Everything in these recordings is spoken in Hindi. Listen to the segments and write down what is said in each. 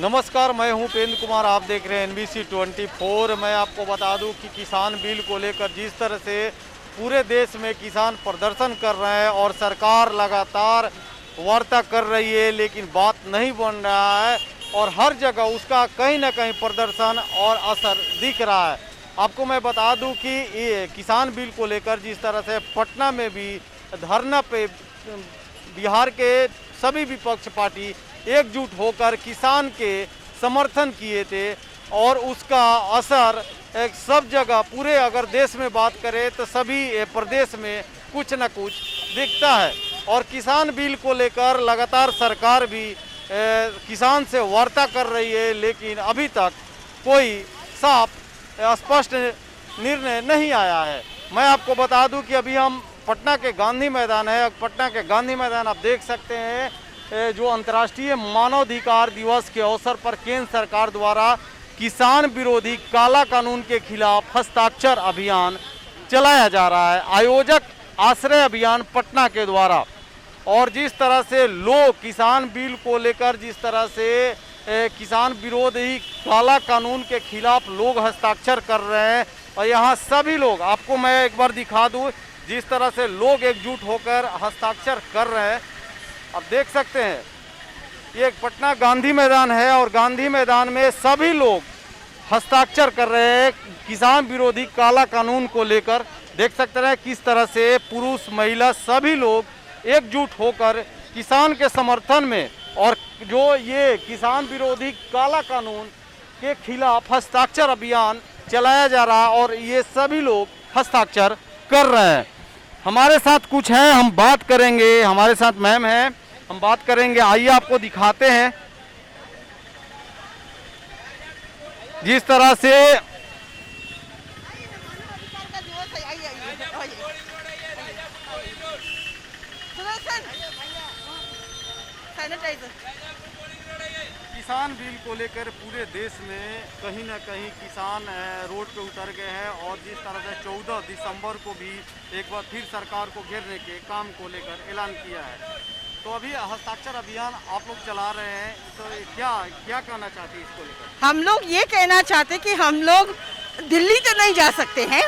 नमस्कार, मैं हूं उपेंद्र कुमार। आप देख रहे हैं NBC 24। मैं आपको बता दूं कि किसान बिल को लेकर जिस तरह से पूरे देश में किसान प्रदर्शन कर रहे हैं और सरकार लगातार वार्ता कर रही है, लेकिन बात नहीं बन रहा है और हर जगह उसका कहीं ना कहीं प्रदर्शन और असर दिख रहा है। आपको मैं बता दूं कि ये किसान बिल को लेकर जिस तरह से पटना में भी धरना पे बिहार के सभी विपक्ष पार्टी एकजुट होकर किसान के समर्थन किए थे और उसका असर एक सब जगह पूरे अगर देश में बात करें तो सभी प्रदेश में कुछ न कुछ दिखता है। और किसान बिल को लेकर लगातार सरकार भी किसान से वार्ता कर रही है, लेकिन अभी तक कोई साफ स्पष्ट निर्णय नहीं आया है। मैं आपको बता दूं कि अभी हम पटना के गांधी मैदान है। पटना के गांधी मैदान आप देख सकते हैं, जो अंतर्राष्ट्रीय मानवाधिकार दिवस के अवसर पर केंद्र सरकार द्वारा किसान विरोधी काला कानून के खिलाफ हस्ताक्षर अभियान चलाया जा रहा है। आयोजक आश्रय अभियान पटना के द्वारा, और जिस तरह से लोग किसान बिल को लेकर जिस तरह से किसान विरोधी काला कानून के खिलाफ लोग हस्ताक्षर कर रहे हैं, और यहाँ सभी लोग, आपको मैं एक बार दिखा दूँ जिस तरह से लोग एकजुट होकर हस्ताक्षर कर रहे हैं। आप देख सकते हैं ये एक पटना गांधी मैदान है और गांधी मैदान में सभी लोग हस्ताक्षर कर रहे हैं किसान विरोधी काला कानून को लेकर। देख सकते हैं किस तरह से पुरुष महिला सभी लोग एकजुट होकर किसान के समर्थन में और जो ये किसान विरोधी काला कानून के खिलाफ हस्ताक्षर अभियान चलाया जा रहा है और ये सभी लोग हस्ताक्षर कर रहे हैं। हमारे साथ कुछ है, हम बात करेंगे। हमारे साथ मैम है, हम बात करेंगे। आइए आपको दिखाते हैं जिस तरह से किसान बिल को लेकर पूरे देश में कहीं ना कहीं किसान रोड पे उतर गए हैं और जिस तरह से 14 दिसंबर को भी एक बार फिर सरकार को घेरने के काम को लेकर ऐलान किया है। तो अभी हस्ताक्षर अभियान आप लोग चला रहे हैं, तो क्या कहना चाहते हैं इसको लेकर? हम लोग ये कहना चाहते कि हम लोग दिल्ली तो नहीं जा सकते हैं,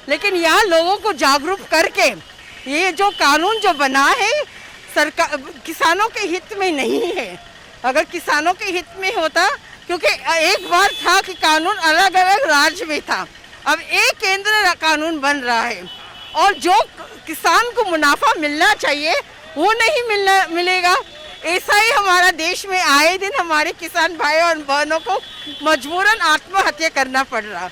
लेकिन यहाँ लोगों को जागरूक करके ये जो कानून जो बना है सरकार किसानों के हित में नहीं है। अगर किसानों के हित में होता, क्योंकि एक बार था कि कानून अलग अलग राज्य में था, अब एक केंद्र कानून बन रहा है और जो किसान को मुनाफा मिलना चाहिए वो नहीं मिलेगा। ऐसा ही हमारा देश में आए दिन हमारे किसान भाई और बहनों को मजबूरन आत्महत्या करना पड़ रहा।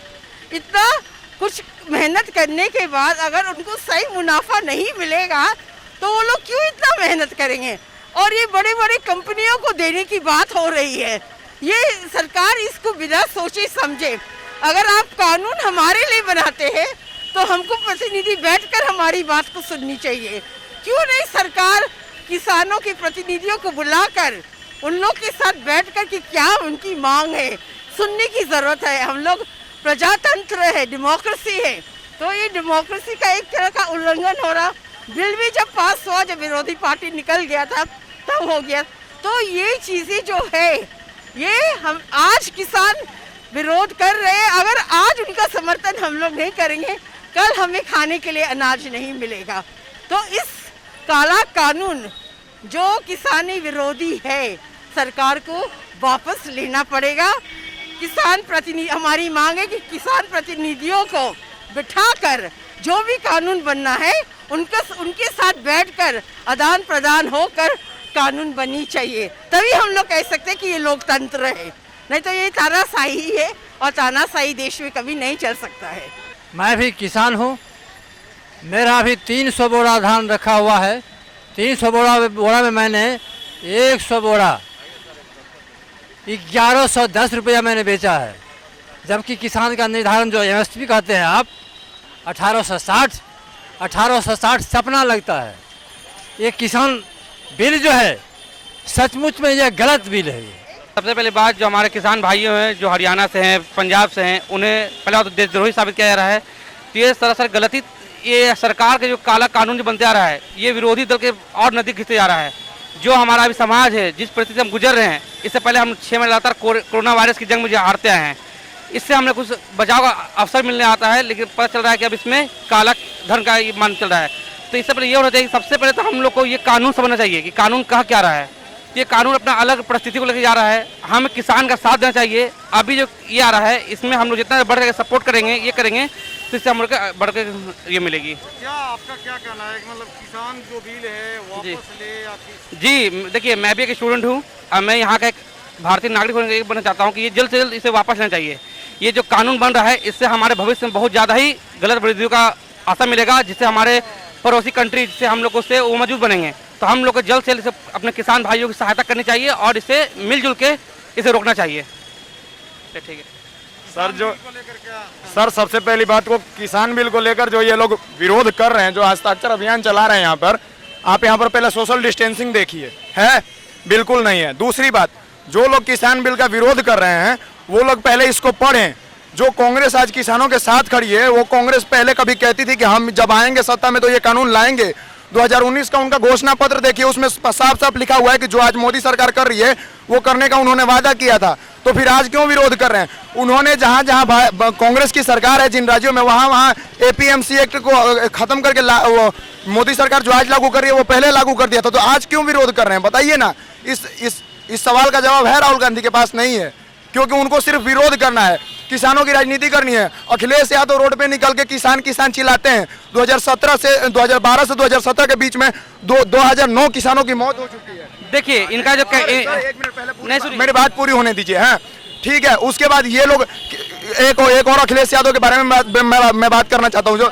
इतना कुछ मेहनत करने के बाद अगर उनको सही मुनाफा नहीं मिलेगा तो वो लोग क्यों इतना मेहनत करेंगे? और ये बड़ी बड़ी कंपनियों को देने की बात हो रही है। ये सरकार इसको बिना सोचे समझे, अगर आप कानून हमारे लिए बनाते हैं तो हमको प्रतिनिधि बैठकर हमारी बात को सुननी चाहिए। क्यों नहीं सरकार किसानों के प्रतिनिधियों को बुलाकर उन लोग के साथ बैठकर कि क्या उनकी मांग है सुनने की जरूरत है। हम लोग प्रजातंत्र है, डेमोक्रेसी है, तो ये डेमोक्रेसी का एक तरह का उल्लंघन हो रहा। बिल भी जब पास हुआ, जब विरोधी पार्टी निकल गया था तब हो गया। तो ये चीजें जो है ये हम आज किसान विरोध कर रहे हैं। अगर आज उनका समर्थन हम लोग नहीं करेंगे, कल हमें खाने के लिए अनाज नहीं मिलेगा। तो इस काला कानून जो किसानी विरोधी है सरकार को वापस लेना पड़ेगा। किसान प्रतिनिधि, हमारी मांग है कि किसान प्रतिनिधियों को बिठाकर जो भी कानून बनना है उनके साथ बैठकर आदान प्रदान होकर कानून बननी चाहिए, तभी हम लोग कह सकते हैं कि ये लोकतंत्र है। नहीं तो ये तानाशाही है और तानाशाही देश में कभी नहीं चल सकता है। मैं भी किसान हूँ, मेरा अभी 300 बोरा धान रखा हुआ है। 300 बोरा में मैंने 100 बोरा 1110 रुपया मैंने बेचा है, जबकि किसान का निर्धारण जो MSP कहते हैं आप 1860 सपना लगता है। ये किसान बिल जो है सचमुच में ये गलत बिल है। सबसे पहले बात, जो हमारे किसान भाइयों हैं जो हरियाणा से हैं, पंजाब से हैं, उन्हें पहले तो देशद्रोही साबित किया जा रहा है। तो ये सरासर गलती, ये सरकार के जो काला कानून जो बनते आ रहा है, ये विरोधी दल के और नजदीक खींचते जा रहा है। जो हमारा अभी समाज है, जिस परिस्थिति से हम गुजर रहे हैं, इससे पहले हम 6 महीने लगातार कोरोना वायरस की जंग में हारते आए हैं। इससे हमें कुछ बचाव का अवसर मिलने आता है, लेकिन पता चल रहा है कि अब इसमें काला धन का मान चल रहा है। तो इससे पहले ये होना चाहिए, सबसे पहले तो हम लोग को ये कानून समझना चाहिए कि कानून कह क्या रहा है। ये कानून अपना अलग परिस्थिति को लेकर जा रहा है, हमें किसान का साथ देना चाहिए। अभी जो ये आ रहा है, इसमें हम लोग जितना बढ़ के सपोर्ट करेंगे, ये करेंगे, तो इससे हम लोग बढ़ के ये मिलेगी। क्या आपका क्या कहना है, मतलब किसान जो बिल है वापस ले या जी, देखिए मैं भी एक स्टूडेंट हूँ और मैं यहाँ का एक भारतीय नागरिक बनना चाहता हूँ कि ये जल्द से जल्द इसे वापस लेना चाहिए। ये जो कानून बन रहा है, इससे हमारे भविष्य में बहुत ज़्यादा ही गलत वृद्धियों का आशा मिलेगा, जिससे हमारे पड़ोसी कंट्री से हम लोग उससे वो मौजूद बनेंगे। तो हम लोग को जल्द से जल्द अपने किसान भाइयों की सहायता करनी चाहिए और इसे मिलजुल के इसे रोकना चाहिए। ठीक है सर सबसे पहली बात को किसान बिल को लेकर जो ये लोग विरोध कर रहे हैं, जो हस्ताक्षर अभियान चला रहे हैं यहाँ पर, आप यहाँ पर पहले सोशल डिस्टेंसिंग देखिए, है बिल्कुल नहीं है। दूसरी बात, जो लोग किसान बिल का विरोध कर रहे हैं वो लोग पहले इसको पढ़ें। जो कांग्रेस आज किसानों के साथ खड़ी है, वो कांग्रेस पहले कभी कहती थी कि हम जब आएंगे सत्ता में तो ये कानून लाएंगे। 2019 का उनका घोषणा पत्र देखिए, उसमें साफ साफ लिखा हुआ है कि जो आज मोदी सरकार कर रही है वो करने का उन्होंने वादा किया था। तो फिर आज क्यों विरोध कर रहे हैं? उन्होंने जहां जहां कांग्रेस की सरकार है जिन राज्यों में, वहां वहां APMC एक्ट को खत्म करके मोदी सरकार जो आज लागू कर रही है वो पहले लागू कर दिया था। तो आज क्यों विरोध कर रहे हैं बताइए ना। इस सवाल का जवाब है राहुल गांधी के पास नहीं है, क्योंकि उनको सिर्फ विरोध करना है, किसानों की राजनीति करनी है। अखिलेश यादव रोड पे निकल के किसान किसान चिल्लाते हैं। 2012 से 2017 के बीच में 2009 किसानों की मौत हो चुकी है। देखिए इनका जो एक मिनट पहले मेरी बात पूरी होने दीजिए। हाँ ठीक है, उसके बाद ये लोग एक और अखिलेश यादव के बारे में मैं बात करना चाहता हूँ। जो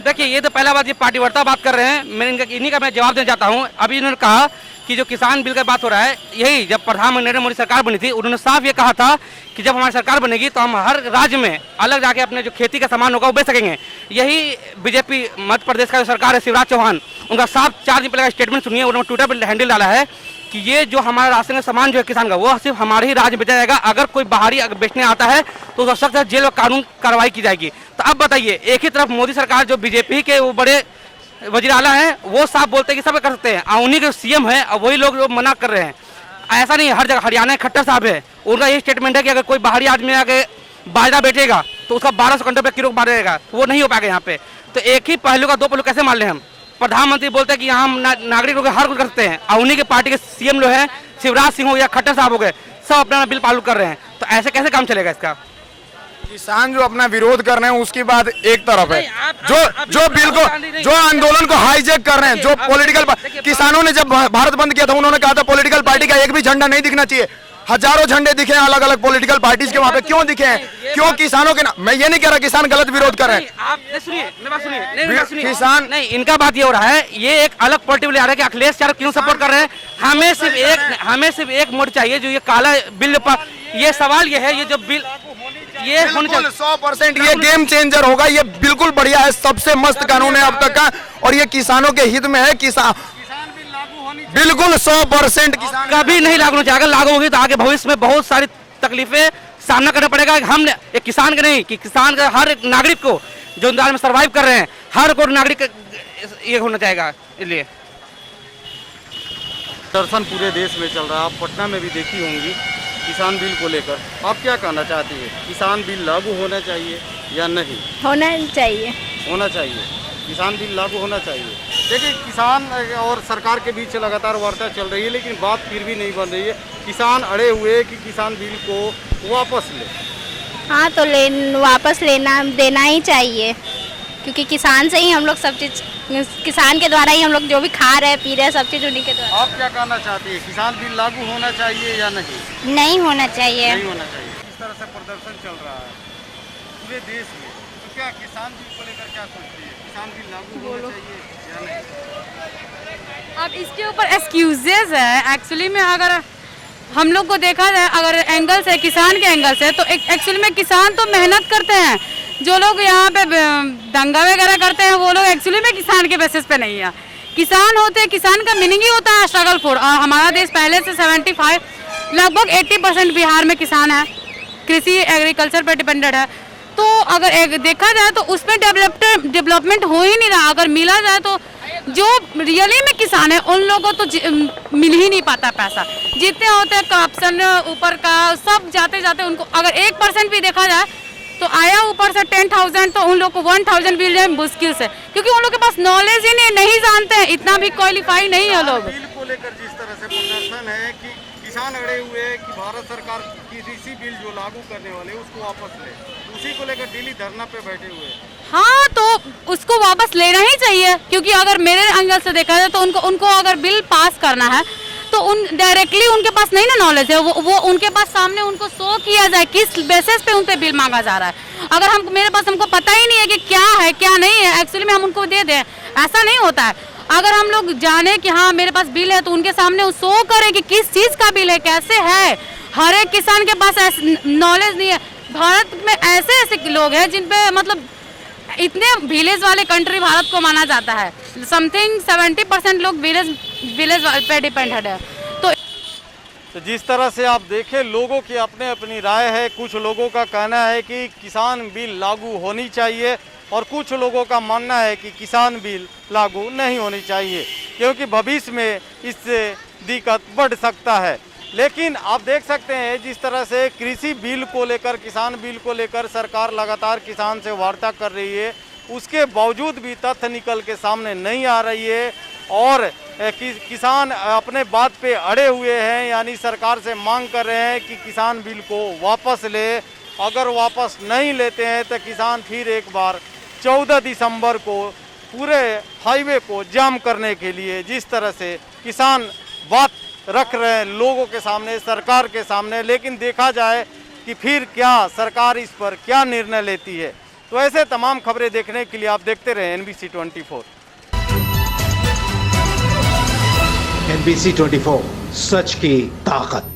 देखिए, ये तो पहला बात, ये पार्टी वार्ता बात कर रहे हैं, मैं इन्हीं का मैं जवाब देना चाहता हूँ। अभी इन्होंने कहा कि जो किसान बिल का बात हो रहा है, यही जब प्रधानमंत्री नरेंद्र मोदी सरकार बनी थी, उन्होंने साफ ये कहा था कि जब हमारी सरकार बनेगी तो हम हर राज्य में अलग जाके अपने जो खेती का सामान होगा वो बेच सकेंगे। यही बीजेपी मध्य प्रदेश का जो सरकार है, शिवराज चौहान, उनका साफ 4 दिन पहले का स्टेटमेंट सुनिए। उन्होंने ट्विटर पर हैंडल डाला है कि ये जो हमारा राशन का सामान जो है किसान का, वो सिर्फ हमारे ही राज्य में बेचा जाएगा। अगर कोई बाहरी अगर बेचने आता है तो उसका सख्त जेल और कानून कार्रवाई की जाएगी। तो अब बताइए, एक ही तरफ मोदी सरकार जो बीजेपी के वो बड़े वजीर आला हैं, वो साफ बोलते हैं कि सब कर सकते हैं, और उन्हीं के CM है और वही लोग मना कर रहे हैं। ऐसा नहीं है, हर जगह हरियाणा खट्टर साहब है, उनका ये स्टेटमेंट है कि अगर कोई बाहरी आदमी आके बाजरा बेचेगा तो उसका 1200 घंटे पे किलो मारेगा, तो वो नहीं हो पाएगा यहाँ पे। तो एक ही पहलू का 2 पहलू कैसे मान लें हम? प्रधानमंत्री बोलते हैं कि यहाँ हम नागरिकों के हर कुछ करते हैं, और उन्हीं के पार्टी के CM जो है, शिवराज सिंह हो या खट्टर साहब हो गए, सब अपना बिल पालू कर रहे हैं। तो ऐसे कैसे काम चलेगा इसका? किसान जो अपना विरोध कर रहे हैं उसकी बात एक तरफ है, जो बिल को, जो आंदोलन को हाईजैक कर रहे हैं, जो पॉलिटिकल किसानों ने जब भारत बंद किया था, उन्होंने कहा था पॉलिटिकल पार्टी का एक भी झंडा नहीं दिखना चाहिए। हजारों झंडे दिखे हैं अलग अलग पॉलिटिकल पार्टीज के, वहां पे क्यों दिखे हैं? क्यों किसानों के मैं ये नहीं कह रहा किसान गलत विरोध कर रहे हैं। आप सुनिए, मेरी बात सुनिए। किसान नहीं, इनका बात ये हो रहा है, ये एक अलग पॉलिटिकल आ रहा है कि अखिलेश यादव क्यों सपोर्ट कर रहे हैं। हमें सिर्फ एक मोड़ चाहिए, जो ये काला बिल पर, ये सवाल ये है, ये जो बिल ये होना चाहिए 100%, ये गेम चेंजर होगा। ये बिल्कुल बढ़िया है, सबसे मस्त कानून है अब तक का, और ये किसानों के हित में है। किसान बिल लागू होनी बिल्कुल 100% किसान कभी नहीं लागू होना चाहिए। अगर लागू होगी तो आगे भविष्य में बहुत सारी तकलीफें सामना करना पड़ेगा। हम एक किसान के नहीं, कि किसान का हर एक नागरिक को जो इंतजार में सर्वाइव कर रहे हैं, हर को नागरिक ये होना चाहिए। इसलिए दर्शन पूरे देश में चल रहा है, आप पटना में भी देखी होंगी किसान बिल को लेकर। आप क्या कहना चाहती है, किसान बिल लागू होना चाहिए या नहीं? होना चाहिए। होना चाहिए, किसान बिल लागू होना चाहिए। देखिए, किसान और सरकार के बीच लगातार वार्ता चल रही है, लेकिन बात फिर भी नहीं बन रही है। किसान अड़े हुए कि किसान बिल को वापस ले। हाँ, तो वापस देना ही चाहिए, क्योंकि किसान से ही हम लोग सब चीज़, किसान के द्वारा ही हम लोग जो भी खा रहे हैं, पी रहे हैं, सब चीज़ उन्हीं के द्वारा। आप क्या कहना चाहती है, किसान बिल लागू होना चाहिए या नहीं? नहीं होना चाहिए। नहीं होना चाहिए। इस तरह से प्रदर्शन चल रहा है पूरे देश में, तो क्या किसान बिल को लेकर क्या सोचती है, किसान बिल लागू होना चाहिए या नहीं? अब इसके ऊपर एक्सक्यूजेज है। एक्चुअली में अगर हम लोग को देखा जाए, अगर एंगल से, किसान के एंगल से, तो एक्चुअली में किसान तो मेहनत करते हैं। जो लोग यहाँ पे दंगा वगैरह करते हैं, वो लोग एक्चुअली में किसान के बेसिस पे नहीं है। किसान होते हैं, किसान का मीनिंग ही होता है स्ट्रगल फॉर। और हमारा देश पहले से 75 लगभग 80% बिहार में किसान है, कृषि एग्रीकल्चर पर डिपेंडेड है। तो अगर एक देखा जाए तो उसमें डेवलपमेंट हो ही नहीं रहा। अगर मिला जाए तो जो रियली में किसान है उन लोगों को तो मिल ही नहीं पाता पैसा। जितने होते हैं करप्शन ऊपर का सब जाते जाते उनको अगर 1% भी देखा जाए तो आया ऊपर से 10,000 तो उन लोग को 1,000 बिल है मुश्किल से, क्योंकि उन लोग के पास नॉलेज ही नहीं जानते हैं, इतना भी क्वालिफाई नहीं है लोग। बिल को लेकर जिस तरह से प्रदर्शन है कि किसान अड़े हुए हैं कि भारत सरकार की कृषि बिल जो लागू करने वाले उसको वापस ले, उसी को लेकर दिल्ली धरना पे बैठे हुए हैं। हाँ, तो उसको वापस लेना ही चाहिए, क्योंकि अगर मेरे एंगल से देखा जाए तो उनको अगर बिल पास करना है तो डायरेक्टली उनके पास नहीं ना नॉलेज है, वो उनके पास सामने उनको शो किया जाए किस बेसिस पे उन पे बिल मांगा जा रहा है। अगर हमको पता ही नहीं है कि क्या है क्या नहीं है, एक्चुअली में हम उनको दे दें, ऐसा नहीं होता है। अगर हम लोग जाने कि हाँ मेरे पास बिल है तो उनके सामने शो करें कि किस चीज़ का बिल है, कैसे है। हर एक किसान के पास नॉलेज नहीं है। भारत में ऐसे ऐसे लोग हैं जिन पे मतलब इतने विलेज वाले कंट्री भारत को माना जाता है, समथिंग 70% लोग विलेज पे डिपेंडेड है। तो जिस तरह से आप देखें लोगों की अपने अपनी राय है। कुछ लोगों का कहना है कि किसान बिल लागू होनी चाहिए और कुछ लोगों का मानना है कि किसान बिल लागू नहीं होनी चाहिए, क्योंकि भविष्य में इससे दिक्कत बढ़ सकता है। लेकिन आप देख सकते हैं जिस तरह से कृषि बिल को लेकर, किसान बिल को लेकर सरकार लगातार किसान से वार्ता कर रही है, उसके बावजूद भी तथ्य निकल के सामने नहीं आ रही है और किसान अपने बात पे अड़े हुए हैं, यानी सरकार से मांग कर रहे हैं कि किसान बिल को वापस ले। अगर वापस नहीं लेते हैं तो किसान फिर एक बार 14 दिसंबर को पूरे हाईवे को जाम करने के लिए जिस तरह से किसान बात रख रहे हैं लोगों के सामने, सरकार के सामने, लेकिन देखा जाए कि फिर क्या सरकार इस पर क्या निर्णय लेती है। तो ऐसे तमाम खबरें देखने के लिए आप देखते रहे NBC 24। NBC 24 सच की ताकत।